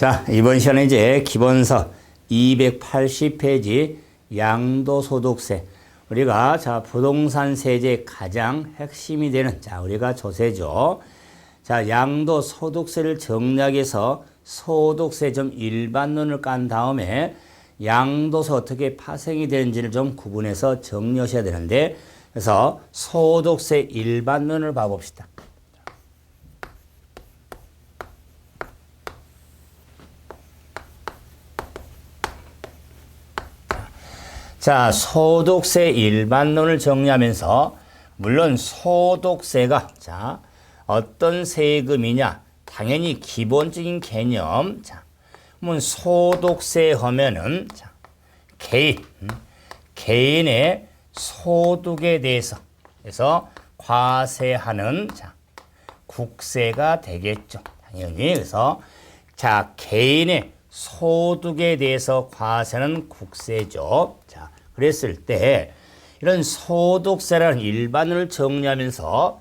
자, 이번 시간에 이제 기본서 280페이지 양도소득세. 우리가 부동산 세제의 가장 핵심이 되는 우리가 조세죠. 양도소득세를 정리하기위해서 소득세 좀 일반론을 깐 다음에 양도세 어떻게 파생이 되는지를 좀 구분해서 정리하셔야 되는데, 그래서 소득세 일반론을 봐봅시다. 소득세 일반론을 정리하면서, 물론 소득세가 어떤 세금이냐, 당연히 기본적인 개념. 그러면 소득세 하면은 개인의 소득에 대해서 그래서 과세하는 국세가 되겠죠. 당연히. 그래서 개인의 소득에 대해서 과세는 국세죠. 그랬을 때 이런 소득세라는 일반을 정리하면서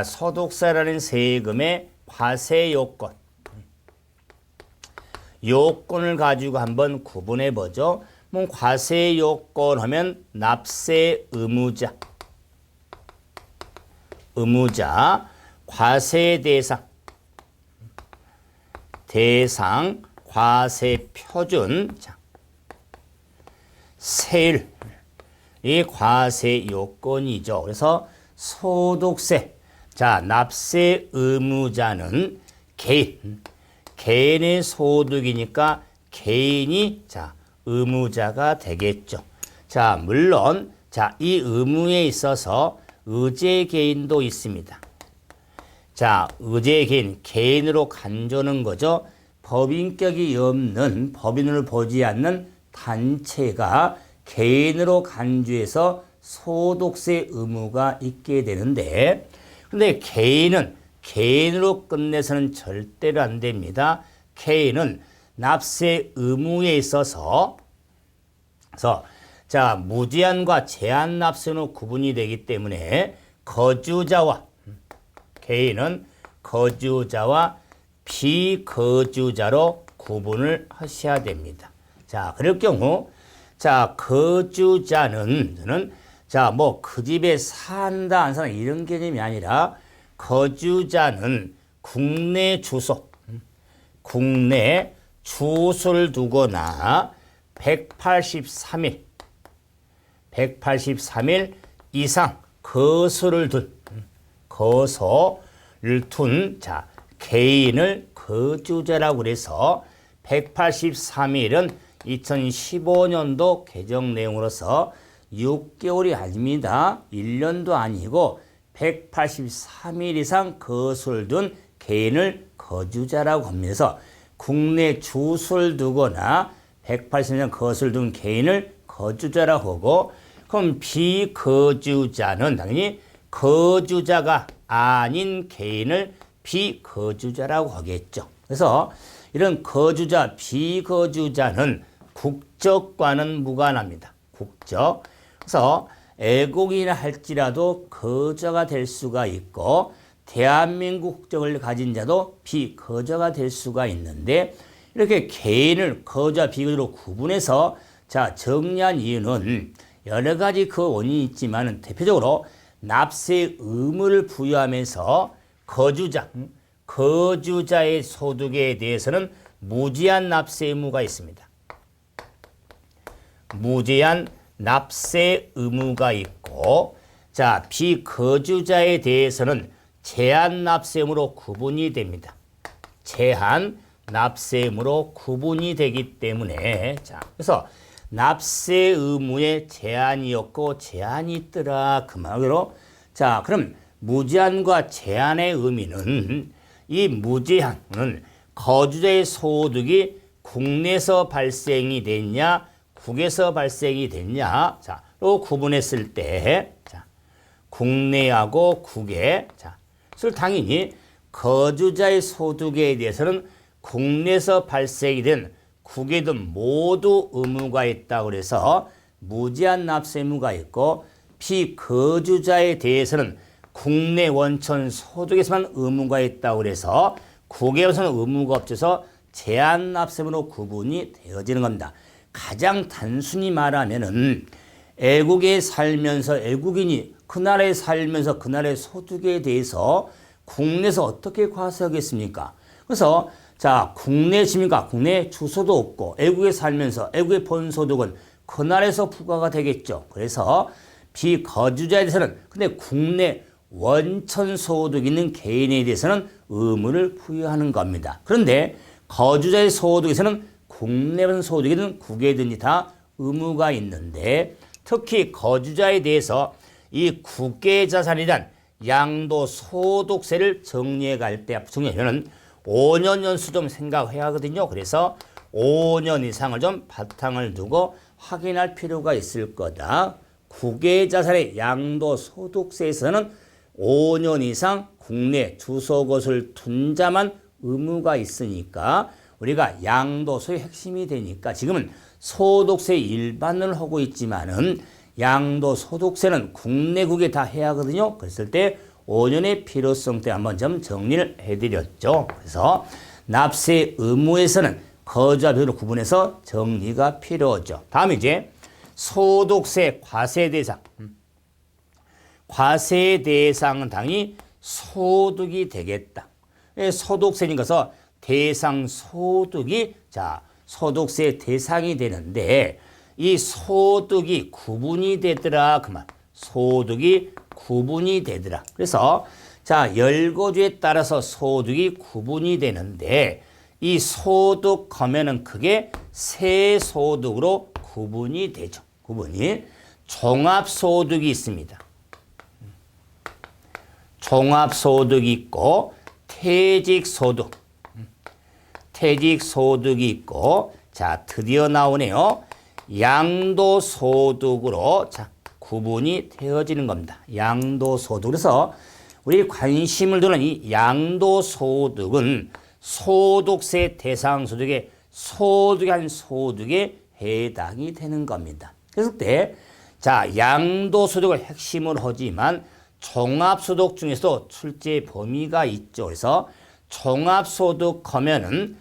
소득세라는 세금의 과세 요건을 가지고 한번 구분해 보죠. 과세 요건 하면 납세 의무자, 과세 대상, 과세 표준, 세율, 이 과세 요건이죠. 그래서 소득세, 납세 의무자는 개인의 소득이니까 개인이 의무자가 되겠죠. 물론 이 의무에 있어서 의제 개인도 있습니다. 의제 개인으로 간주는 거죠. 법인격이 없는, 법인을 보지 않는 단체가 개인으로 간주해서 소득세 의무가 있게 되는데, 근데 개인은 개인으로 끝내서는 절대로 안 됩니다. 개인은 납세 의무에 있어서 무제한과 제한 납세로 구분이 되기 때문에 개인은 거주자와 비거주자로 구분을 하셔야 됩니다. 그럴 경우 거주자는 그 집에 산다 안 산다 이런 개념이 아니라, 거주자는 국내 주소를 두거나 183일 이상 거소를 둔 개인을 거주자라고 그래서 183일은 2015년도 개정 내용으로서 6개월이 아닙니다. 1년도 아니고 183일 이상 거소를 둔 개인을 거주자라고 하면서, 국내 주소를 두거나 180년 거소를 둔 개인을 거주자라고 하고, 그럼 비거주자는 당연히 거주자가 아닌 개인을 비거주자라고 하겠죠. 그래서 이런 거주자, 비거주자는 국적과는 무관합니다. 국적. 그래서 애국인이라 할지라도 거주자가 될 수가 있고, 대한민국 국적을 가진 자도 비거주자가 될 수가 있는데, 이렇게 개인을 거주자, 비거주로 구분해서 정리한 이유는 여러 가지 그 원인이 있지만, 대표적으로 납세 의무를 부여하면서 거주자의 소득에 대해서는 무제한 납세 의무가 있습니다. 무제한 납세 의무가 있고, 비거주자에 대해서는 제한 납세 의무로 구분이 됩니다. 제한 납세 의무로 구분이 되기 때문에, 그래서 납세 의무에 제한이 없고 제한이 있더라 그 말로. 그럼 무제한과 제한의 의미는, 이 무제한은 거주자의 소득이 국내에서 발생이 됐냐, 국에서 발생이 됐냐로 구분했을 때, 국내하고 국에, 그래서 당연히 거주자의 소득에 대해서는 국내에서 발생이 된 국에든 모두 의무가 있다고 그래서 무제한 납세 의무가 있고, 비거주자에 대해서는 국내 원천 소득에서만 의무가 있다고 그래서 국외에서는 의무가 없어서 제한납세금으로 구분이 되어지는 겁니다. 가장 단순히 말하면은 애국에 살면서 애국인이 그 나라에 살면서 그 나라의 소득에 대해서 국내에서 어떻게 과세하겠습니까? 그래서 자, 국내 시민과 국내 주소도 없고 애국에 살면서 애국에 번 소득은 그 나라에서 부과가 되겠죠. 그래서 비거주자에 대해서는 근데 국내 원천 소득 있는 개인에 대해서는 의무를 부여하는 겁니다. 그런데 거주자의 소득에서는 국내원 소득이든 국외든지 다 의무가 있는데 특히 거주자에 대해서 이 국외자산에 대한 양도소득세를 정리해 갈 때 정리하면은 5년 연수 좀 생각해야 하거든요. 그래서 5년 이상을 좀 바탕을 두고 확인할 필요가 있을 거다. 국외자산의 양도소득세에서는 5년 이상 국내 주소곳을 둔 자만 의무가 있으니까 우리가 양도소의 핵심이 되니까 지금은 소득세 일반을 하고 있지만은 양도소득세는 국내국에 다 해야 하거든요. 그랬을 때 5년의 필요성 때 한번 좀 정리를 해드렸죠. 그래서 납세 의무에서는 거주자별로 구분해서 정리가 필요하죠. 다음 이제 소득세 과세 대상. 과세 대상은 당연히 소득이 되겠다. 소득세니까 대상 소득이 자 소득세 대상이 되는데 이 소득이 구분이 되더라 그 말. 소득이 구분이 되더라. 그래서 자 열거주에 따라서 소득이 구분이 되는데 이 소득 하면은 그게 세소득으로 구분이 되죠. 구분이 종합소득이 있습니다. 종합소득이 있고 퇴직소득. 퇴직소득이 있고 자 드디어 나오네요. 양도소득으로 자 구분이 되어지는 겁니다. 양도소득. 그래서 우리 관심을 두는 이 양도소득은 소득세 대상 소득의 소득이 한 소득에 해당이 되는 겁니다. 그래서 그때 자 양도소득을 핵심으로 하지만 종합소득 중에서도 출제 범위가 있죠. 그래서 종합소득 하면은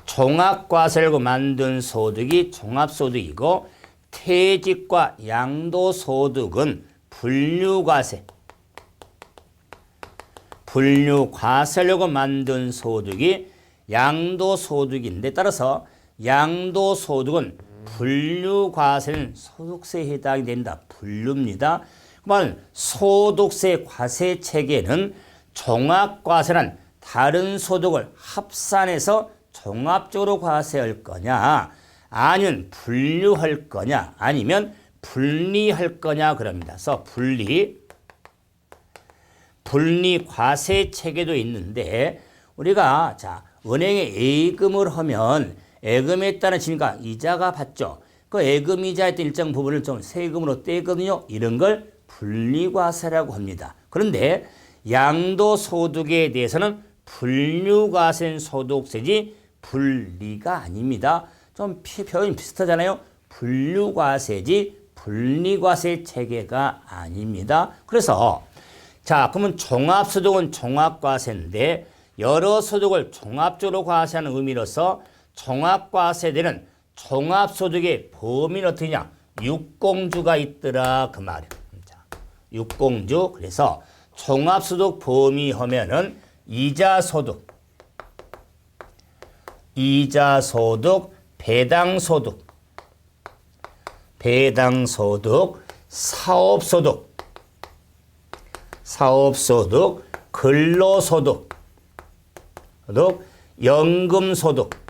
종합과세를 만든 소득이 종합소득이고 퇴직과 양도소득은 분류과세를 만든 소득이 양도소득인데 따라서 양도소득은 분류과세는 소득세에 해당이 된다. 분류입니다. 그러면 소득세 과세 체계는 종합과세란 다른 소득을 합산해서 종합적으로 과세할 거냐 아니면 분류할 거냐 아니면 분리할 거냐 그럽니다. 그래서 분리 과세 체계도 있는데 우리가 자 은행에 예금을 하면 예금에 따른 지금까 이자가 받죠. 그 예금 이자에 따른 일정 부분을 좀 세금으로 떼거든요. 이런 걸 분리과세라고 합니다. 그런데 양도소득에 대해서는 분류과세는 소득세지 분리가 아닙니다. 좀 표현이 비슷하잖아요. 분류과세지 분리과세 체계가 아닙니다. 그래서 자 그러면 종합소득은 종합과세인데 여러 소득을 종합적으로 과세하는 의미로서 종합과세되는 종합소득의 범위는 어떻게냐? 육공주가 있더라 그 말이에요. 자, 육공주. 그래서 종합소득 범위 하면은 이자소득, 배당소득, 사업소득, 근로소득, 연금소득,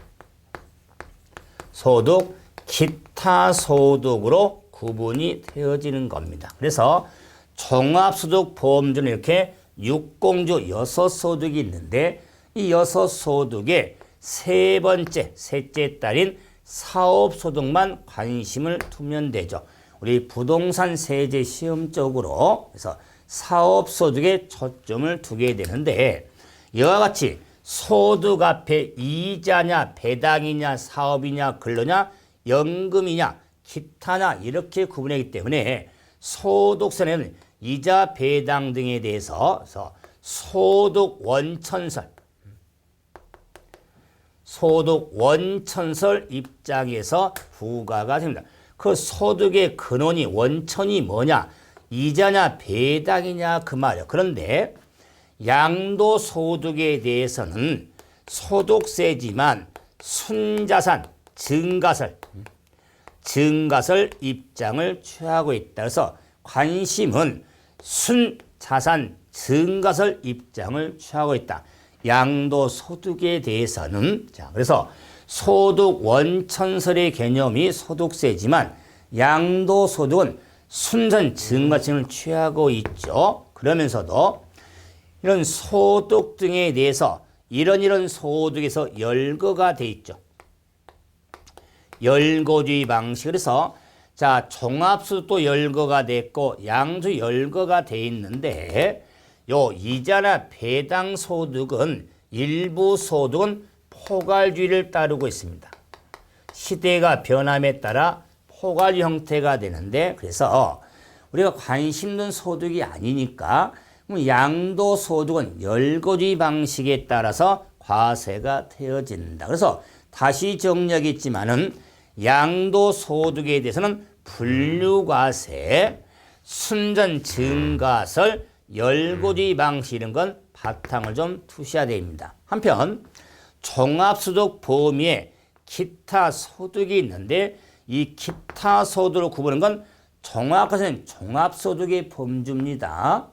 기타 소득으로 구분이 되어지는 겁니다. 그래서 종합소득 보험주는 이렇게 육공주 6소득이 있는데 이 6소득의 셋째 딸인 사업소득만 관심을 두면 되죠. 우리 부동산 세제 시험 쪽으로 그래서 사업소득에 초점을 두게 되는데 이와 같이 소득 앞에 이자냐 배당이냐 사업이냐 근로냐 연금이냐 기타냐 이렇게 구분하기 때문에 소득세는 이자 배당 등에 대해서 소득 원천설. 소득 원천설 입장에서 부과가 됩니다. 그 소득의 근원이 원천이 뭐냐? 이자냐 배당이냐 그 말이에요. 그런데 양도소득에 대해서는 소득세지만 순자산, 증가설 입장을 취하고 있다. 그래서 관심은 순자산, 증가설 입장을 취하고 있다. 양도소득에 대해서는. 자, 그래서 소득 원천설의 개념이 소득세지만 양도소득은 순전 증가성을 취하고 있죠. 그러면서도 이런 소득 등에 대해서 이런 소득에서 열거가 돼 있죠. 열거주의 방식. 그래서 자, 종합소득도 열거가 됐고 양도 열거가 돼 있는데 요 이자나 배당 소득은 일부 소득은 포괄주의를 따르고 있습니다. 시대가 변함에 따라 포괄 형태가 되는데 그래서 우리가 관심 있는 소득이 아니니까 양도소득은 열거주의 방식에 따라서 과세가 되어진다. 그래서 다시 정리하겠지만은 양도소득에 대해서는 분류과세, 순전 증가설, 열거주의 방식 이런 건 바탕을 좀 두셔야 됩니다. 한편 종합소득 범위에 기타 소득이 있는데 이 기타 소득을 구분하는 건 정확하게는 종합소득의 범주입니다.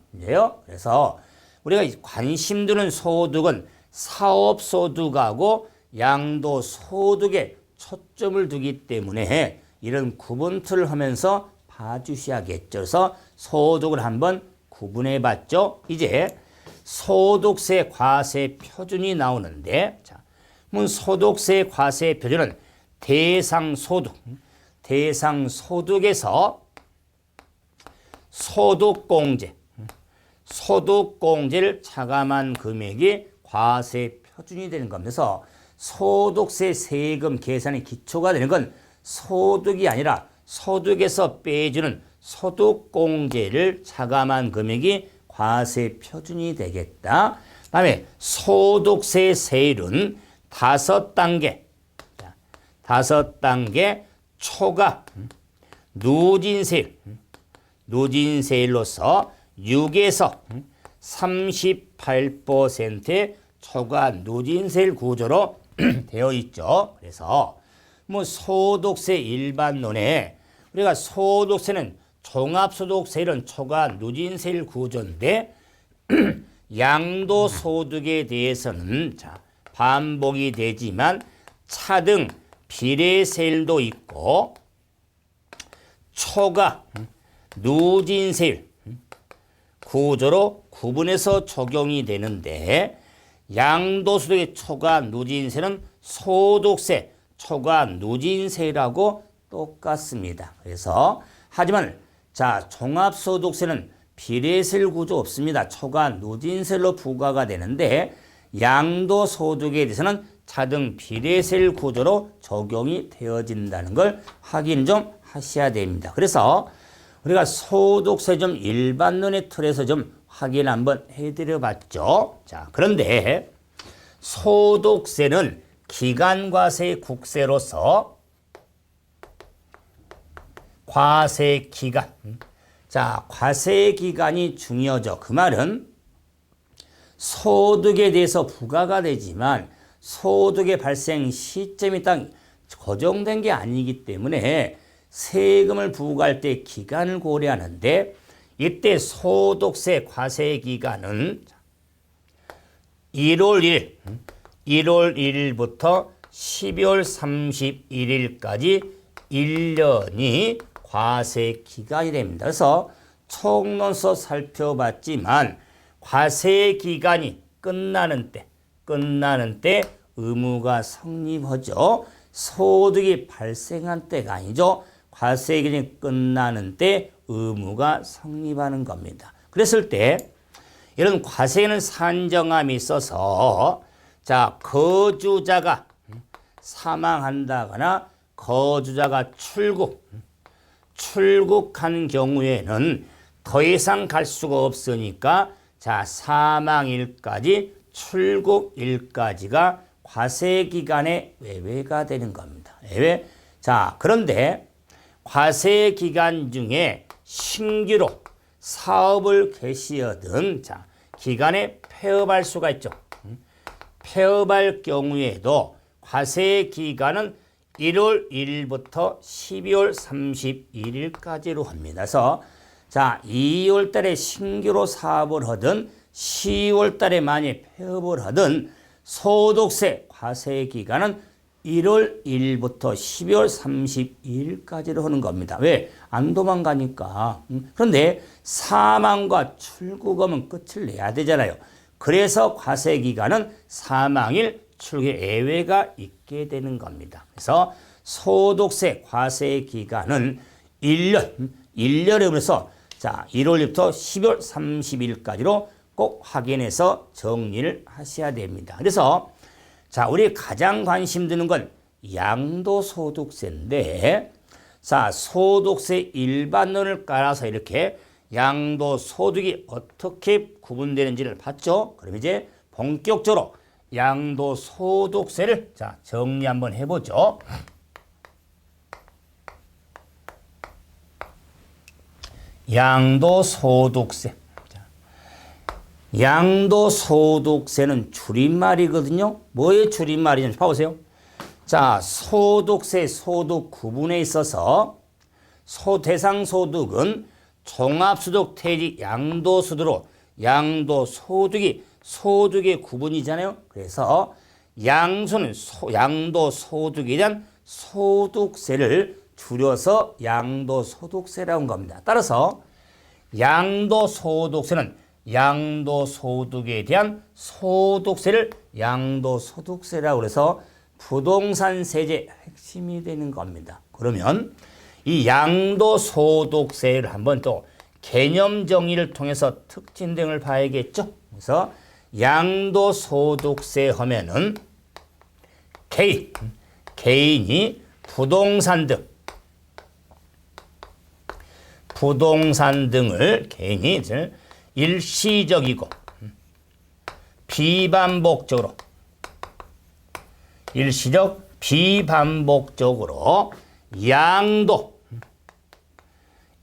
그래서 우리가 관심 두는 소득은 사업소득하고 양도소득에 초점을 두기 때문에 이런 구분틀을 하면서 봐주셔야겠죠. 그래서 소득을 한번 구분해 봤죠. 이제 소득세 과세 표준이 나오는데 자, 소득세 과세 표준은 대상소득에서 소득공제를 차감한 금액이 과세 표준이 되는 겁니다. 그래서 소득세 세금 계산의 기초가 되는 건 소득이 아니라 소득에서 빼주는 소득공제를 차감한 금액이 과세 표준이 되겠다. 다음에 소득세 세율은 5단계 초과 누진세율로서 6에서 38%의 초과 누진세율 구조로 되어 있죠. 그래서 소득세 일반론에 우리가 소득세는 종합소득세율은 초과 누진세율 구조인데 양도소득에 대해서는 자, 반복이 되지만 차등 비례세율도 있고 초과 누진세율 구조로 구분해서 적용이 되는데 양도소득의 초과 누진세는 소득세 초과 누진세라고 똑같습니다. 그래서 하지만 자, 종합소득세는 비례세율 구조 없습니다. 초과 누진세로 부과가 되는데 양도소득에 대해서는 차등 비례세율 구조로 적용이 되어진다는 걸 확인 좀 하셔야 됩니다. 그래서 우리가 소득세 좀 일반론의 틀에서 좀 확인 한번 해드려 봤죠. 자, 그런데 소득세는 기간과세 국세로서 과세 기간. 자, 과세 기간이 중요하죠. 그 말은 소득에 대해서 부과가 되지만 소득의 발생 시점이 딱 고정된 게 아니기 때문에 세금을 부과할 때 기간을 고려하는데 이때 소득세 과세 기간은 1월 1일부터 12월 31일까지 1년이 과세 기간이 됩니다. 그래서 총론서 살펴봤지만 과세 기간이 끝나는 때 의무가 성립하죠. 소득이 발생한 때가 아니죠. 과세 기간이 끝나는 때 의무가 성립하는 겁니다. 그랬을 때 이런 과세는 산정함이 있어서 자, 거주자가 사망한다거나 거주자가 출국한 경우에는 더 이상 갈 수가 없으니까 자, 사망일까지 출국일까지가 과세기간의 외외가 되는 겁니다. 외외. 자, 그런데 과세기간 중에 신규로 사업을 개시하든 자, 기간에 폐업할 수가 있죠. 폐업할 경우에도 과세기간은 1월 1일부터 12월 31일까지로 합니다. 그래서 자, 2월 달에 신규로 사업을 하든 10월 달에 만약 폐업을 하든 소득세 과세기간은 1월 1일부터 12월 31일까지로 하는 겁니다. 왜? 안 도망가니까. 그런데 사망과 출국하면 끝을 내야 되잖아요. 그래서 과세기간은 사망일 출국 예외가 있게 되는 겁니다. 그래서 소득세 과세기간은 1년에 그래서 자, 1월부터 12월 30일까지로 꼭 확인해서 정리를 하셔야 됩니다. 그래서 자, 우리 가장 관심 드는 건 양도소득세인데 자, 소득세 일반론을 깔아서 이렇게 양도소득이 어떻게 구분되는지를 봤죠? 그럼 이제 본격적으로 양도소득세를 자, 정리 한번 해보죠. 양도소득세. 양도소득세는 줄임말이거든요. 뭐의 줄임말이냐? 봐보세요. 자, 소득세 소득 구분에 있어서 대상 소득은 종합소득 퇴직 양도소득으로 양도소득이 소득의 구분이잖아요. 그래서 양도소득에 대한 소득세를 줄여서 양도소득세라고 한 겁니다. 따라서 양도소득세는 양도소득에 대한 소득세를 양도소득세라고 해서 부동산 세제 핵심이 되는 겁니다. 그러면 이 양도소득세를 한번 또 개념 정의를 통해서 특징 등을 봐야겠죠. 그래서 양도소득세 하면은 개인이 부동산 등을 개인이 일시적이고 비반복적으로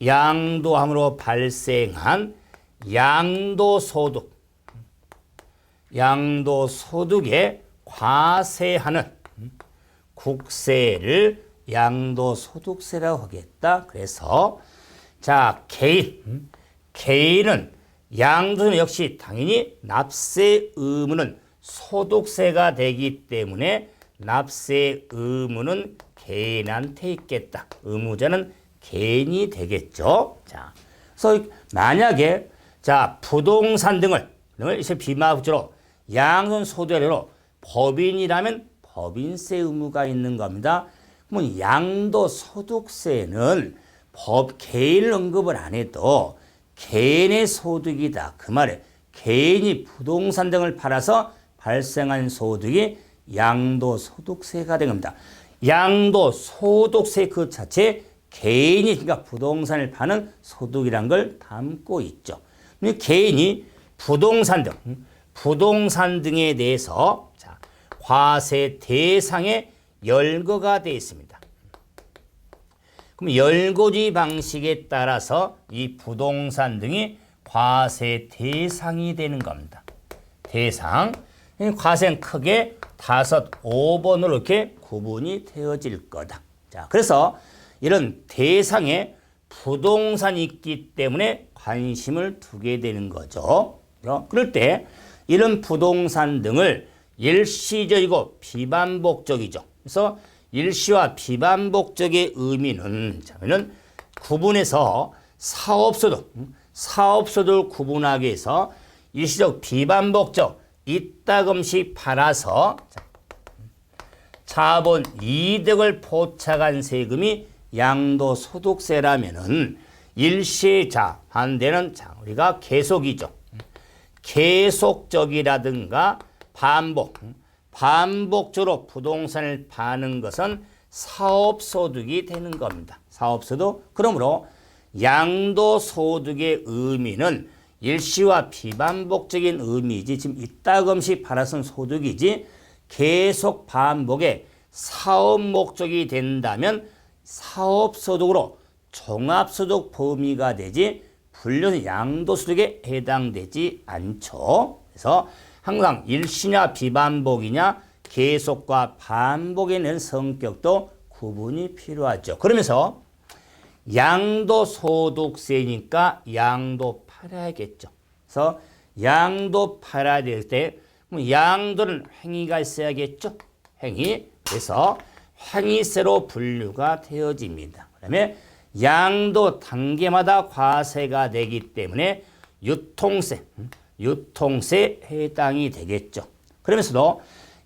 양도함으로 발생한 양도소득에 과세하는 국세를 양도소득세라고 하겠다. 그래서 자, 개인은 양도는 역시 당연히 납세 의무는 소득세가 되기 때문에 납세 의무는 개인한테 있겠다. 의무자는 개인이 되겠죠. 자, 그래서 만약에 자, 부동산 등을 이제 비마국적으로 양도는 소득으로 법인이라면 법인세 의무가 있는 겁니다. 그러면 양도소득세는 개인을 언급을 안 해도 개인의 소득이다. 그 말에 개인이 부동산 등을 팔아서 발생한 소득이 양도소득세가 된 겁니다. 양도소득세 그 자체 개인이 그러니까 부동산을 파는 소득이란 걸 담고 있죠. 개인이 부동산 등에 대해서 자, 과세 대상에 열거가 되어 있습니다. 그럼 열거지 방식에 따라서 이 부동산 등이 과세 대상이 되는 겁니다. 대상. 과세는 크게 5, 5번으로 이렇게 구분이 되어질 거다. 자, 그래서 이런 대상에 부동산이 있기 때문에 관심을 두게 되는 거죠. 그럴 때 이런 부동산 등을 일시적이고 비반복적이죠. 그래서 일시와 비반복적의 의미는 자면은 구분해서 사업소득을 구분하기 위해서 일시적 비반복적 이따금씩 팔아서 자본 이득을 포착한 세금이 양도소득세라면은 일시 자 반대는 자 우리가 계속이죠. 계속적이라든가 반복적으로 부동산을 파는 것은 사업소득이 되는 겁니다. 사업소득. 그러므로 양도소득의 의미는 일시와 비반복적인 의미이지 지금 이따금씩 팔아선 소득이지 계속 반복의 사업 목적이 된다면 사업소득으로 종합소득 범위가 되지 불륜 양도소득에 해당되지 않죠. 그래서 항상 일시냐 비반복이냐 계속과 반복에 대한 성격도 구분이 필요하죠. 그러면서 양도소득세니까 양도 팔아야겠죠. 그래서 양도 팔아야 될 때 양도는 행위가 있어야겠죠. 행위. 그래서 행위세로 분류가 되어집니다. 그다음에 양도 단계마다 과세가 되기 때문에 유통세 해당이 되겠죠. 그러면서도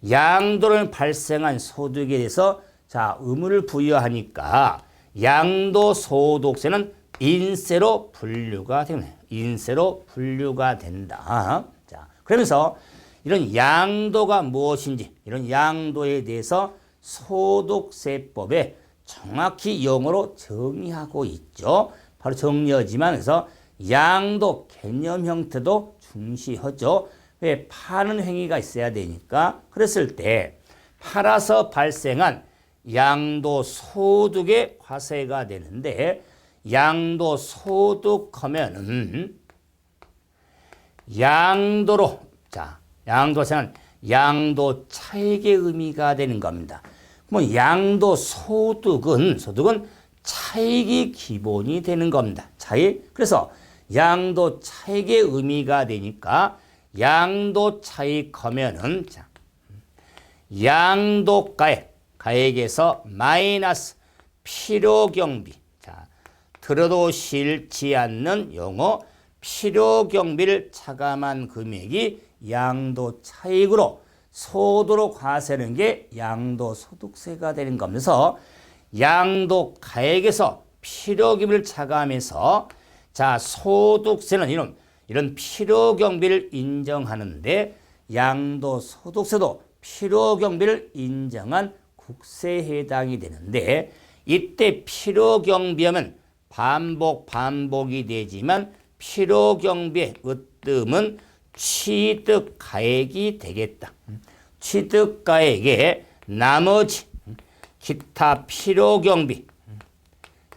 양도를 발생한 소득에 대해서 자, 의무를 부여하니까 양도소득세는 인세로 분류가 됩니다. 인세로 분류가 된다. 자, 그러면서 이런 양도가 무엇인지 이런 양도에 대해서 소득세법에 정확히 용어로 정의하고 있죠. 바로 정리하지만 그래서 양도 개념 형태도 중시하죠. 왜? 파는 행위가 있어야 되니까. 그랬을 때 팔아서 발생한 양도소득의 과세가 되는데 양도소득하면은 양도로 자 양도세는 양도차익의 의미가 되는 겁니다. 그러면 양도소득은 차익이 기본이 되는 겁니다. 차익. 그래서 양도차익의 의미가 되니까 양도차익 하면은 자, 양도가액 가액에서 마이너스 필요경비. 자, 들어도 싫지 않는 용어 필요경비를 차감한 금액이 양도차익으로 소득으로 과세하는 게 양도소득세가 되는 겁니다. 양도가액에서 필요경비를 차감해서 자 소득세는 이런 필요경비를 인정하는데 양도소득세도 필요경비를 인정한 국세에 해당이 되는데 이때 필요경비하면 반복이 되지만 필요경비의 으뜸은 취득가액이 되겠다. 취득가액에 나머지 기타 필요경비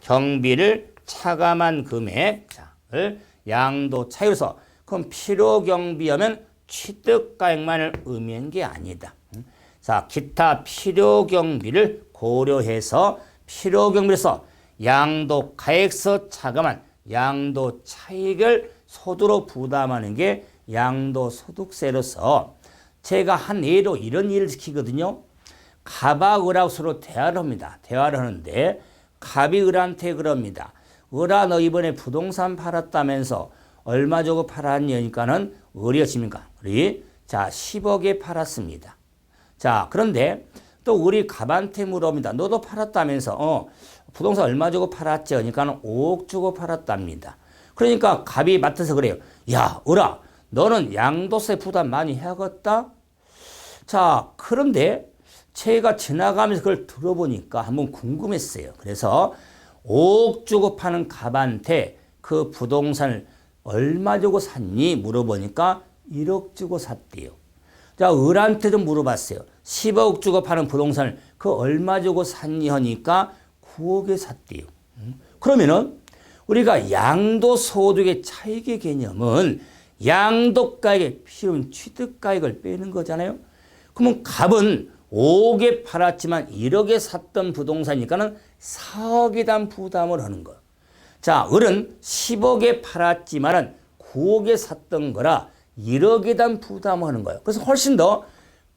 경비를 차감한 금액을 양도차익으로서 그럼 필요경비하면 취득가액만을 의미한 게 아니다. 자, 기타 필요경비를 고려해서 필요경비에서 양도가액서 차감한 양도차익을 소득으로 부담하는 게 양도소득세로서 제가 한 예로 이런 일을 시키거든요. 갑과 을하고 서로 대화를 합니다. 대화를 하는데 갑이 을한테 그럽니다. 을아 너 이번에 부동산 팔았다면서 얼마 주고 팔았니? 하니까는 을이 어십니까? 을이 자 10억에 팔았습니다. 자 그런데 또 을이 갑한테 물어봅니다. 너도 팔았다면서 부동산 얼마 주고 팔았지? 하니까는 5억 주고 팔았답니다. 그러니까 갑이 맡아서 그래요. 야 을아 너는 양도세 부담 많이 해야겠다? 자 그런데 제가 지나가면서 그걸 들어보니까 한번 궁금했어요. 그래서 5억 주고 파는 갑한테 그 부동산을 얼마 주고 샀니? 물어보니까 1억 주고 샀대요. 자, 을한테도 물어봤어요. 10억 주고 파는 부동산을 그 얼마 주고 샀니? 하니까 9억에 샀대요. 그러면은 우리가 양도소득의 차익의 개념은 양도가액에 필요한 취득가액을 빼는 거잖아요. 그러면 갑은 5억에 팔았지만 1억에 샀던 부동산이니까는 4억에 대한 부담을 하는 거예요. 자, 을은 10억에 팔았지만은 9억에 샀던 거라 1억에 대한 부담을 하는 거예요. 그래서 훨씬 더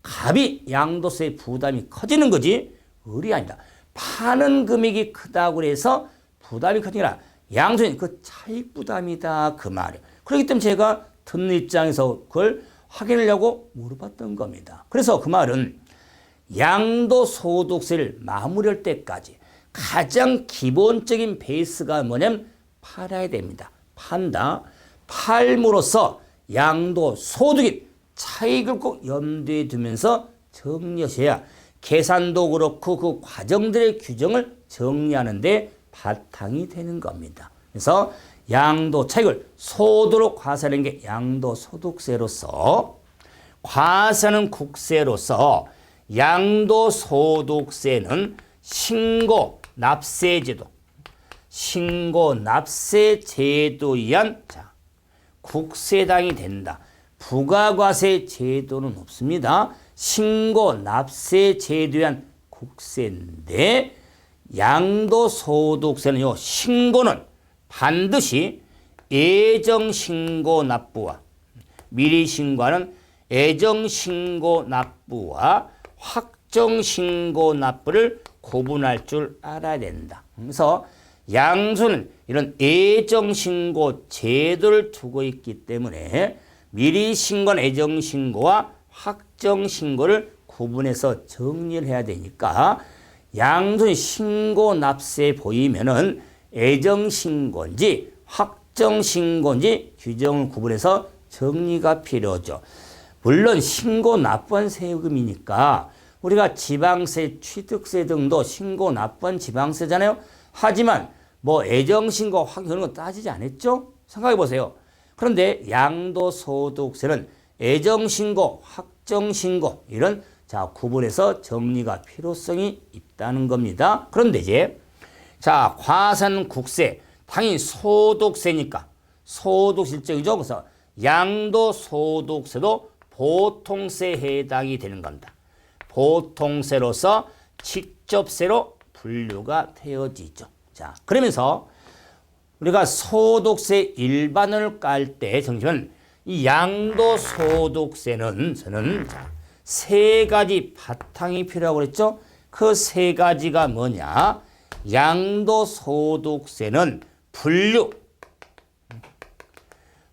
갑이 양도세 부담이 커지는 거지 을이 아니다. 파는 금액이 크다고 해서 부담이 커지는 게 아니라 양도세 그 차익 부담이다 그 말이에요. 그렇기 때문에 제가 듣는 입장에서 그걸 확인하려고 물어봤던 겁니다. 그래서 그 말은 양도소득세를 마무리할 때까지 가장 기본적인 베이스가 뭐냐면 팔아야 됩니다. 판다. 팔므로써 양도소득인 차익을 꼭 염두에 두면서 정리하셔야 계산도 그렇고 그 과정들의 규정을 정리하는 데 바탕이 되는 겁니다. 그래서 양도차익을 소도로 과세하는 게 양도소득세로서 과세하는 국세로서 양도소득세는 신고납세제도 신고납세제도에 의한 국세당이 된다. 부가과세 제도는 없습니다. 신고납세제도에 의한 국세인데 양도소득세는요. 신고는 반드시 애정신고납부와 미리 신고하는 애정신고납부와 확정신고납부를 구분할 줄 알아야 된다. 그래서 양수는 이런 애정신고 제도를 두고 있기 때문에 미리 신고한 애정신고와 확정신고를 구분해서 정리를 해야 되니까 양수는 신고납세 보이면은 애정신고인지 확정신고인지 규정을 구분해서 정리가 필요하죠. 물론 신고납부한 세금이니까 우리가 지방세, 취득세 등도 신고납부한 지방세잖아요. 하지만 뭐 애정신고, 이런 거 따지지 않았죠? 생각해 보세요. 그런데 양도소득세는 애정신고, 확정신고 이런 구분해서 정리가 필요성이 있다는 겁니다. 그런데 이제 과세하는 국세 당연히 소득세니까 소득 실적이죠. 그래서 양도소득세도 보통세에 해당이 되는 겁니다. 보통세로서 직접세로 분류가 되어지죠. 그러면서 우리가 소득세 일반을 깔 때 정시면 이 양도소득세는 저는 세 가지 바탕이 필요하고 그랬죠. 그 세 가지가 뭐냐? 양도소득세는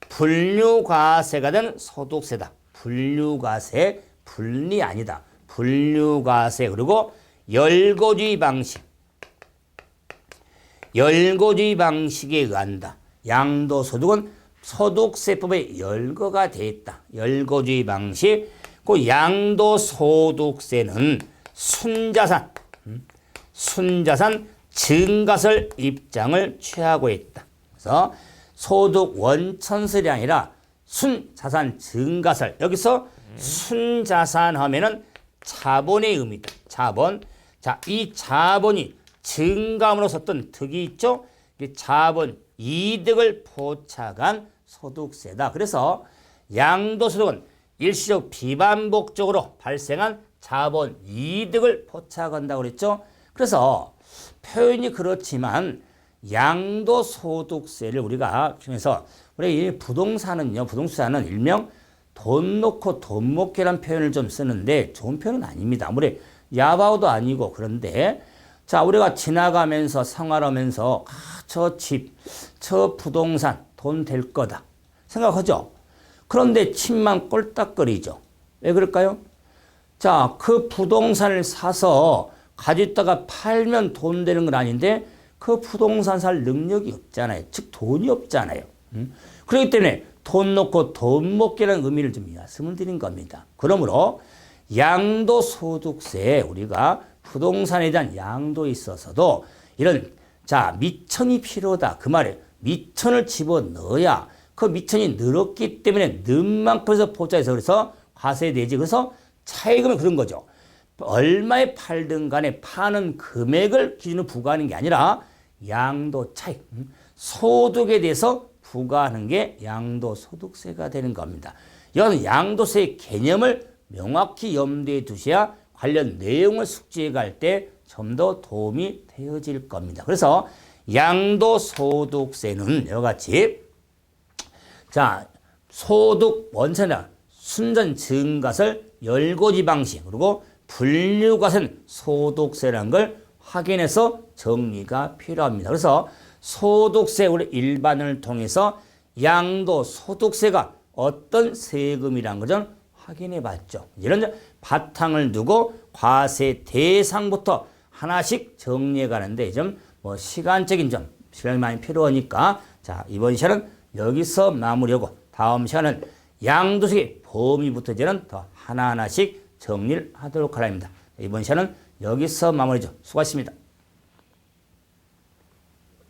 분류과세가 된 소득세다. 분류과세, 분리 아니다. 분류과세 그리고 열거주의 방식에 의한다. 양도소득은 소득세법에 열거가 되어 있다. 열거주의 방식. 그 양도소득세는 순자산 증가설 입장을 취하고 있다. 그래서 소득 원천설이 아니라 순자산 증가설. 여기서 순자산 하면은 자본의 의미다. 자본. 이 자본이 증감으로 섰던 득이 있죠. 자본 이득을 포착한 소득세다. 그래서 양도소득은 일시적 비반복적으로 발생한 자본 이득을 포착한다고 그랬죠. 그래서 표현이 그렇지만 양도소득세를 우리가 중에서 우리 부동산은요. 부동산은 일명 돈 놓고 돈 먹기라는 표현을 좀 쓰는데 좋은 표현은 아닙니다. 아무리 야바오도 아니고 그런데 우리가 지나가면서 생활하면서 저 집, 저 부동산 돈 될 거다 생각하죠. 그런데 침만 꼴딱거리죠. 왜 그럴까요? 그 부동산을 사서 가지다가 팔면 돈 되는 건 아닌데 그 부동산 살 능력이 없잖아요. 즉 돈이 없잖아요. 그렇기 때문에 돈 놓고 돈 먹기라는 의미를 좀 말씀을 드린 겁니다. 그러므로 양도소득세에 우리가 부동산에 대한 양도에 있어서도 이런 미천이 필요하다. 그 말에 미천을 집어넣어야 그 미천이 늘었기 때문에 는 만큼에서 포착해서 그래서 과세되지. 그래서 차익금을 그런 거죠. 얼마에 팔든 간에 파는 금액을 기준으로 부과하는 게 아니라 양도 차익, 소득에 대해서 부과하는 게 양도소득세가 되는 겁니다. 이건 양도세의 개념을 명확히 염두에 두셔야 관련 내용을 숙지해 갈 때 좀 더 도움이 되어질 겁니다. 그래서 양도소득세는 여러 가지 소득 원천이나 순전 증가설, 열거지 방식 그리고 분류과세는 소득세라는 걸 확인해서 정리가 필요합니다. 그래서 소득세 우리 일반을 통해서 양도소득세가 어떤 세금이라는 것을 확인해 봤죠. 이런 바탕을 두고 과세 대상부터 하나씩 정리해 가는데 좀 시간적인 시간이 많이 필요하니까 이번 시간은 여기서 마무리하고 다음 시간은 양도세의 범위부터 이제는 더 하나하나씩 정리를 하도록 하랍니다. 이번 시간은 여기서 마무리죠. 수고하셨습니다.